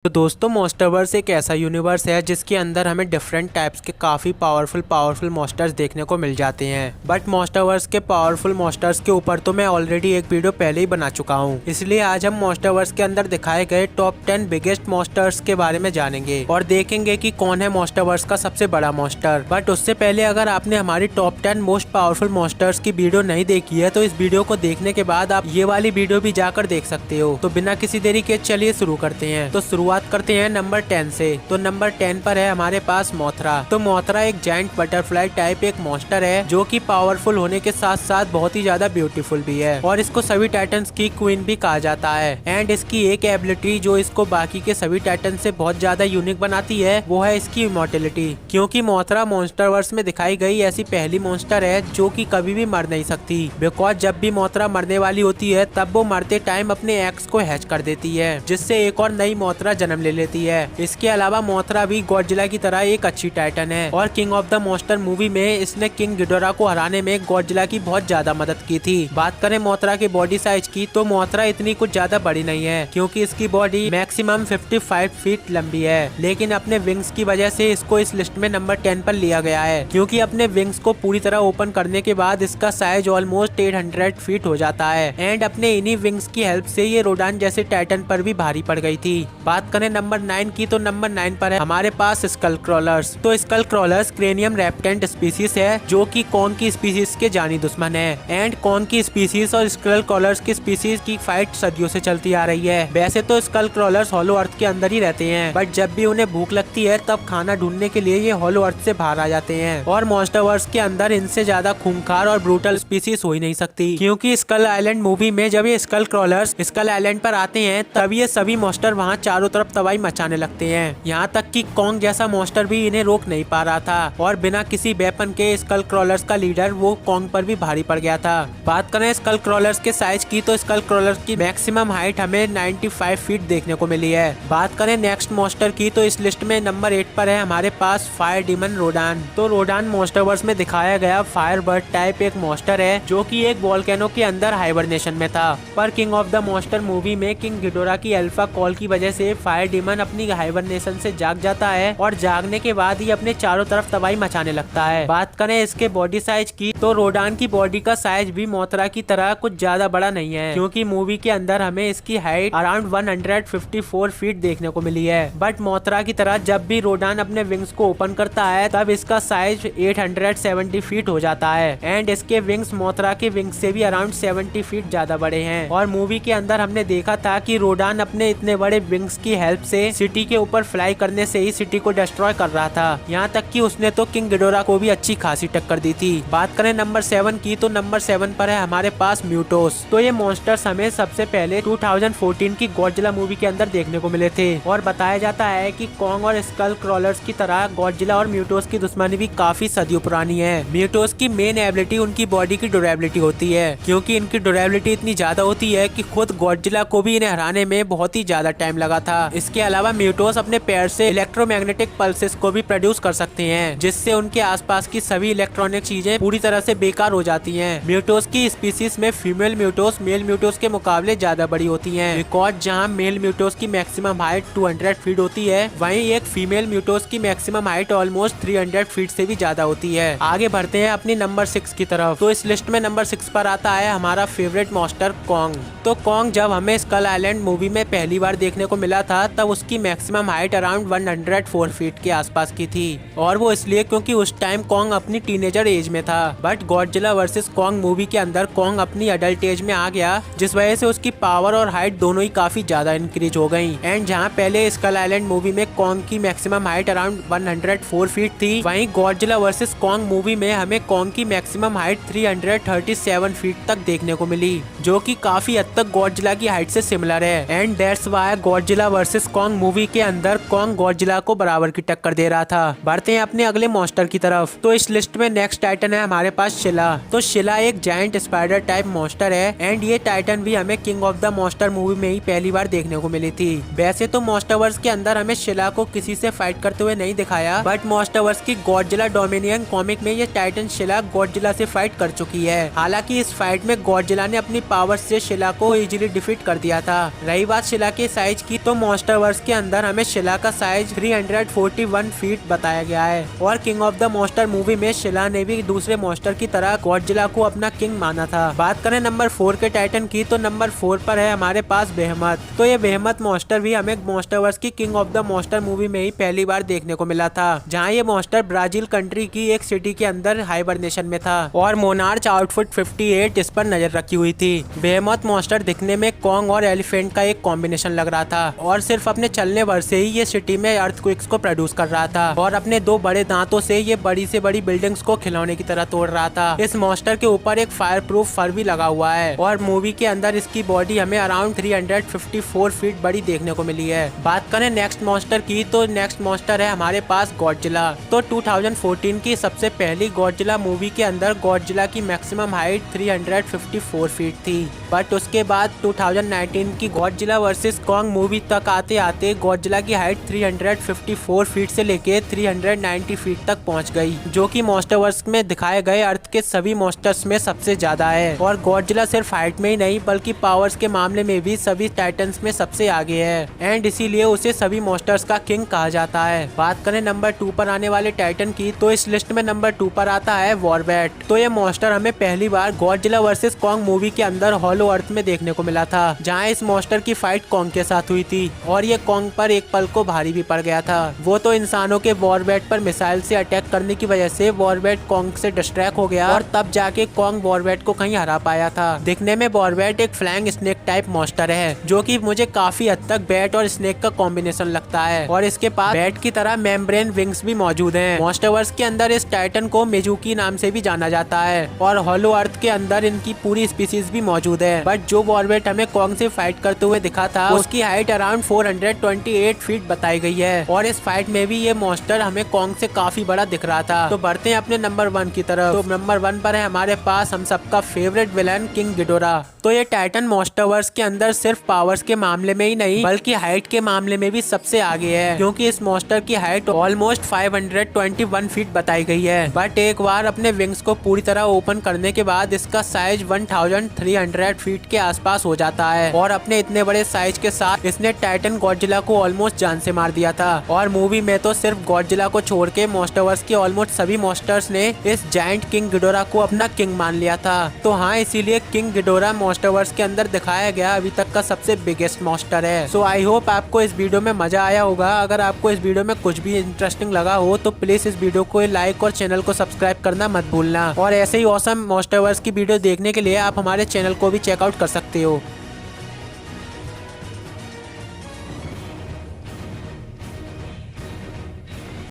तो दोस्तों मॉन्स्टरवर्स एक ऐसा यूनिवर्स है जिसके अंदर हमें डिफरेंट टाइप्स के काफ़ी पावरफुल मॉन्स्टर्स देखने को मिल जाते हैं। बट मॉन्स्टरवर्स के पावरफुल मॉन्स्टर्स के ऊपर तो मैं ऑलरेडी एक वीडियो पहले ही बना चुका हूँ, इसलिए आज हम मॉन्स्टरवर्स के अंदर दिखाए गए टॉप 10 बिगेस्ट मॉन्स्टर्स के बारे में जानेंगे और देखेंगे कि कौन है मॉन्स्टरवर्स का सबसे बड़ा मॉन्स्टर। बट उससे पहले अगर आपने हमारी टॉप 10 मोस्ट पावरफुल मॉन्स्टर्स की वीडियो नहीं देखी है तो इस वीडियो को देखने के बाद आप ये वाली वीडियो भी जाकर देख सकते हो। तो बिना किसी देरी के चलिए शुरू करते हैं। तो शुरुआत करते हैं नंबर 10 से। तो नंबर 10 पर है हमारे पास मोथरा। तो मोथरा एक जायंट बटरफ्लाई टाइप एक मॉन्स्टर है जो कि पावरफुल होने के साथ साथ बहुत ही ज्यादा ब्यूटीफुल भी है और इसको सभी टाइटन्स की क्वीन भी कहा जाता है। एंड इसकी एक एबिलिटी जो इसको बाकी के सभी टाइटन से बहुत ज्यादा यूनिक बनाती है वो है इसकी इमॉर्टलिटी, क्योंकि मोथरा मॉन्स्टरवर्स में दिखाई गई ऐसी पहली मॉन्स्टर है जो कि कभी भी मर नहीं सकती। बिकॉज जब भी मोथरा मरने वाली होती है तब वो मरते टाइम अपने एक्स को हैच कर देती है, जिससे एक और नई मोथरा जन्म ले लेती है। इसके अलावा मोथरा भी गॉडजिला की तरह एक अच्छी टाइटन है और king of the monster movie में इसने किंग गिडोरा को हराने में गॉडजिला की बहुत ज्यादा मदद की थी। बात करें मोथरा के बॉडी साइज की तो मोथरा इतनी कुछ ज्यादा बड़ी नहीं है, क्योंकि इसकी बॉडी मैक्सिमम 55 फीट लंबी है, लेकिन अपने विंग्स की वजह से इसको इस लिस्ट में नंबर 10 पर लिया गया है, क्योंकि अपने विंग्स को पूरी तरह ओपन करने के बाद इसका साइज ऑलमोस्ट 800 फीट हो जाता है। एंड अपने इन्हीं विंग्स की हेल्प से ये रोडान जैसे टाइटन पर भी भारी पड़ गई थी। बात करें नंबर 9 की तो नंबर 9 पर है हमारे पास स्कल क्रॉलर्स। तो स्कल क्रॉलर्स क्रेनियम रेप्टेंट स्पीसीज है जो कि कॉन्ग की स्पीसीज के जानी दुश्मन है। एंड कॉन्ग की स्पीसीज और स्कल क्रॉलर्स की स्पीसीज की फाइट सदियों से चलती आ रही है। वैसे तो स्कल क्रॉलर्स हॉलो अर्थ के अंदर ही रहते हैं, बट जब भी उन्हें भूख लगती है तब खाना ढूंढने के लिए ये हॉलो अर्थ से बाहर आ जाते हैं। और मॉन्स्टरवर्स के अंदर इनसे ज्यादा खूंखार और ब्रूटल स्पीसीज हो ही नहीं सकती, क्योंकि स्कल आइलैंड मूवी में जब ये स्कल क्रॉलर्स स्कल आइलैंड पर आते हैं तब ये सभी मॉन्स्टर वहाँ चारों तरफ तबाही मचाने लगते हैं। यहाँ तक कि कॉन्ग जैसा मॉन्स्टर भी इन्हें रोक नहीं पा रहा था और बिना किसी वेपन के स्कल क्रॉलर्स का लीडर वो कॉन्ग पर भी भारी पड़ गया था। बात करें स्कल क्रॉलर्स के साइज की तो स्कल क्रॉलर्स की मैक्सिमम हाइट हमें 95 फीट देखने को मिली है। बात करें नेक्स्ट मॉन्स्टर की तो इस लिस्ट में नंबर 8 पर है हमारे पास फायर डीमन रोडान। तो रोडान मॉन्स्टरवर्स में दिखाया गया फायर बर्ड टाइप एक मॉन्स्टर है जो कि एक वोल्केनो के अंदर हाइबरनेशन में था। पर king of the monster movie में किंग गिडोरा की अल्फा कॉल की वजह से फायर डीमन अपनी हाइबरनेशन से जाग जाता है और जागने के बाद ही अपने चारों तरफ तबाही मचाने लगता है। बात करें इसके बॉडी साइज की तो रोडान की बॉडी का साइज भी मोथरा की तरह कुछ ज्यादा बड़ा नहीं है, क्योंकि मूवी के अंदर हमें इसकी हाइट अराउंड 154 फीट देखने को मिली है। बट मोथरा की तरह जब भी रोडान अपने विंग्स को ओपन करता है तब इसका साइज 870 फीट हो जाता है। एंड इसके विंग्स मोथरा के विंग्स से भी अराउंड 70 फीट ज्यादा बड़े हैं। और मूवी के अंदर हमने देखा था कि रोडान अपने इतने बड़े विंग्स की हेल्प से सिटी के ऊपर फ्लाई करने से ही सिटी को डिस्ट्रॉय कर रहा था। यहाँ तक कि उसने तो किंग गिडोरा को भी अच्छी खासी टक्कर दी थी। बात करें नंबर 7 की तो नंबर 7 पर है हमारे पास म्यूटोस। तो ये मॉन्स्टर्स हमें सबसे पहले 2014 की गॉडजिला मूवी के अंदर देखने को मिले थे और बताया जाता है कि कॉन्ग और स्कल क्रॉलर्स की तरह गॉडजिला और म्यूटोस की दुश्मनी भी काफी सदियों पुरानी है। म्यूटोस की मेन एबिलिटी उनकी बॉडी की ड्यूरेबिलिटी होती है, क्योंकि इनकी ड्यूरेबिलिटी इतनी ज्यादा होती है कि खुद गॉडजिला को भी इन्हें हराने में बहुत ही ज्यादा टाइम लगा था। इसके अलावा म्यूटोस अपने पैर से इलेक्ट्रोमैग्नेटिक पल्सेस को भी प्रोड्यूस कर सकते हैं, जिससे उनके आसपास की सभी इलेक्ट्रॉनिक चीजें पूरी तरह से बेकार हो जाती हैं। म्यूटोस की स्पीसीज में फीमेल म्यूटोस मेल म्यूटोस के मुकाबले ज्यादा बड़ी होती हैं, बिकॉज जहां मेल म्यूटोस की मैक्सिमम हाइट 200 फीट होती है वहीं एक फीमेल म्यूटोस की मैक्सिमम हाइट ऑलमोस्ट 300 फीट से भी ज्यादा होती है। आगे बढ़ते हैं अपनी नंबर 6 की तरफ। तो इस लिस्ट में नंबर 6 पर आता है हमारा फेवरेट मॉन्स्टर कॉन्ग। तो कॉन्ग जब हमें स्कल आइलैंड मूवी में पहली बार देखने को मिला था तब उसकी मैक्सिमम हाइट अराउंड 104 फीट के आसपास की थी, और वो इसलिए क्योंकि उस टाइम कॉन्ग अपनी टीनेजर एज में था। But Godzilla versus Kong movie के अंदर कॉन्ग अपनी अडल्ट एज में आ गया, जिस वजह से उसकी पावर और हाइट दोनों ही काफी ज्यादा इंक्रीज हो गई। एंड जहाँ पहले स्कल आइलैंड मूवी में कॉन्ग की मैक्सिमम हाइट अराउंड 104 फीट थी, वहीं गॉडजिला वर्सेस कॉन्ग मूवी में हमें कॉन्ग की मैक्सिमम हाइट 337 फीट तक देखने को मिली, जो कि काफी हद तक गॉडजिला की हाइट से सिमिलर है। And that's why Godzilla versus Kong movie के अंदर कॉन्ग गॉडजिला को बराबर की टक्कर दे रहा था। बढ़ते हैं अपने अगले मॉन्स्टर की तरफ। तो इस लिस्ट में नेक्स्ट टाइटन है हमारे पास शिला। तो शिला एक जायंट स्पाइडर टाइप मॉन्स्टर है एंड ये टाइटन भी हमें king of the monster movie में ही पहली बार देखने को मिली थी। वैसे तो मॉन्स्टरवर्स के अंदर हमें शिला को किसी से फाइट करते हुए नहीं दिखाया, बट मॉन्स्टरवर्स की गॉडजिला डोमिनियन कॉमिक में ये टाइटन शिला गॉडजिला से फाइट कर चुकी है। हालांकि इस फाइट में गॉडजिला ने अपनी पावर से शिला को इजीली डिफीट कर दिया था। रही बात शिला के साइज की तो मॉन्स्टरवर्स के अंदर हमें शिला का साइज 341 फीट बताया गया है और king of the monster movie में शिला ने भी दूसरे मॉन्स्टर की तरह गॉडजिला को अपना किंग माना था। बात करें नंबर 4 के टाइटन की तो नंबर 4 पर है हमारे पास बेहमत। तो ये बेहमत मॉन्स्टर भी हमें मॉन्स्टरवर्स की king of the monster movie में ही पहली बार देखने को मिला था, जहाँ ये मॉन्स्टर ब्राजील कंट्री की एक सिटी के अंदर हाइबरनेशन में था और मोनार्च आउटफिट 58 इस पर नजर रखी हुई थी। बेहमत मॉन्स्टर दिखने में कॉन्ग और एलिफेंट का एक कॉम्बिनेशन लग रहा था और सिर्फ अपने चलने भर से ही ये सिटी में अर्थक्वेक्स को प्रोड्यूस कर रहा था और अपने 2 बड़े दांतों से ये बड़ी से बड़ी बिल्डिंग्स को खिलौने की तरह तोड़ रहा था। इस मॉन्स्टर के ऊपर एक फायर प्रूफ फर भी लगा हुआ है और मूवी के अंदर इसकी बॉडी हमें अराउंड 354 फीट बड़ी देखने को मिली है। बात करें नेक्स्ट मॉन्स्टर की तो नेक्स्ट मॉन्स्टर है हमारे पास गॉडजिला। तो 2014 की सबसे पहली गॉडजिला मूवी के अंदर गॉडजिला की मैक्सिमम हाइट 354 फीट थी, बट उसके बाद 2019 की गॉडजिला वर्सेस कॉन्ग मूवी तक आते आते गॉडजिला की हाइट 354 फीट से लेके 390 फीट तक पहुंच गई, जो कि मॉन्स्टरवर्स में दिखाए गए अर्थ के सभी मॉन्स्टर्स में सबसे ज्यादा है। और गॉडजिला सिर्फ हाइट में ही नहीं बल्कि पावर्स के मामले में भी सभी टाइटन्स में सबसे आगे है एंड इसीलिए उसे सभी मॉन्स्टर्स का किंग कहा जाता है। बात करें नंबर 2 पर आने वाले टाइटन की तो इस लिस्ट में नंबर 2 पर आता है वॉरबैट। तो ये मॉन्स्टर हमें पहली बार गॉडजिला वर्सेस कॉन्ग मूवी के अंदर हॉलो अर्थ में देखने को मिला था, जहाँ इस मॉन्स्टर की फाइट कॉन्ग के साथ हुई थी और ये कॉन्ग पर एक पल को भारी भी पड़ गया था। वो तो इंसानों के वॉरबैट पर मिसाइल से अटैक करने की वजह से वॉरबैट कॉन्ग से डिस्ट्रैक्ट हो गया और तब जाके कॉन्ग वॉरबैट को कहीं हरा पाया था। दिखने में वॉरबैट एक फ्लैंग स्नेक टाइप मॉन्स्टर है, जो कि मुझे काफी हद तक बैट और स्नेक का कॉम्बिनेशन लगता है और इसके पास बैट की तरह मेम्ब्रेन विंग्स भी मौजूद हैं। मॉन्स्टरवर्स के अंदर इस टाइटन को मिजुकी नाम से भी जाना जाता है और हॉलो अर्थ के अंदर इनकी पूरी स्पीसीज भी मौजूद है। बट जो वॉरबैट हमें कॉन्ग से फाइट करते हुए दिखा था उसकी हाइट अराउंड 428 फीट बताई गई है और इस फाइट में भी ये मॉन्स्टर हमें कॉन्ग से काफी बड़ा दिख रहा था। तो बढ़ते हैं अपने नंबर 1 की तरफ। तो नंबर 1 पर है हमारे पास हम सबका फेवरेट विलन किंग गिडोरा। तो ये टाइटन मॉन्स्टरवर्स के अंदर सिर्फ पावर्स के मामले में ही नहीं बल्कि हाइट के मामले में भी सबसे आगे है, क्योंकि इस मॉन्स्टर की हाइट ऑलमोस्ट 521 फीट बताई गई है। बट एक बार अपने विंग्स को पूरी तरह ओपन करने के बाद इसका साइज 1300 फीट के आसपास हो जाता है और अपने इतने बड़े साइज के साथ इसने टाइटन गॉडजिला को ऑलमोस्ट जान से मार दिया था। और मूवी में तो सिर्फ गॉडजिला को छोड़ के मॉन्स्टरवर्स के ऑलमोस्ट सभी मॉन्स्टर्स ने इस जायंट किंग गिडोरा को अपना किंग मान लिया था। तो हाँ, इसीलिए किंग गिडोरा मॉन्स्टरवर्स के अंदर दिखाया गया अभी तक का सबसे बिगेस्ट मॉन्स्टर है। सो आई होप आपको इस वीडियो में मजा आया होगा। अगर आपको इस वीडियो में कुछ भी इंटरेस्टिंग लगा हो तो प्लीज इस वीडियो को लाइक और चैनल को सब्सक्राइब करना मत भूलना। और ऐसे ही ऑसम मॉन्स्टरवर्स की वीडियो देखने के लिए आप हमारे चैनल को भी चेकआउट कर सकते हो।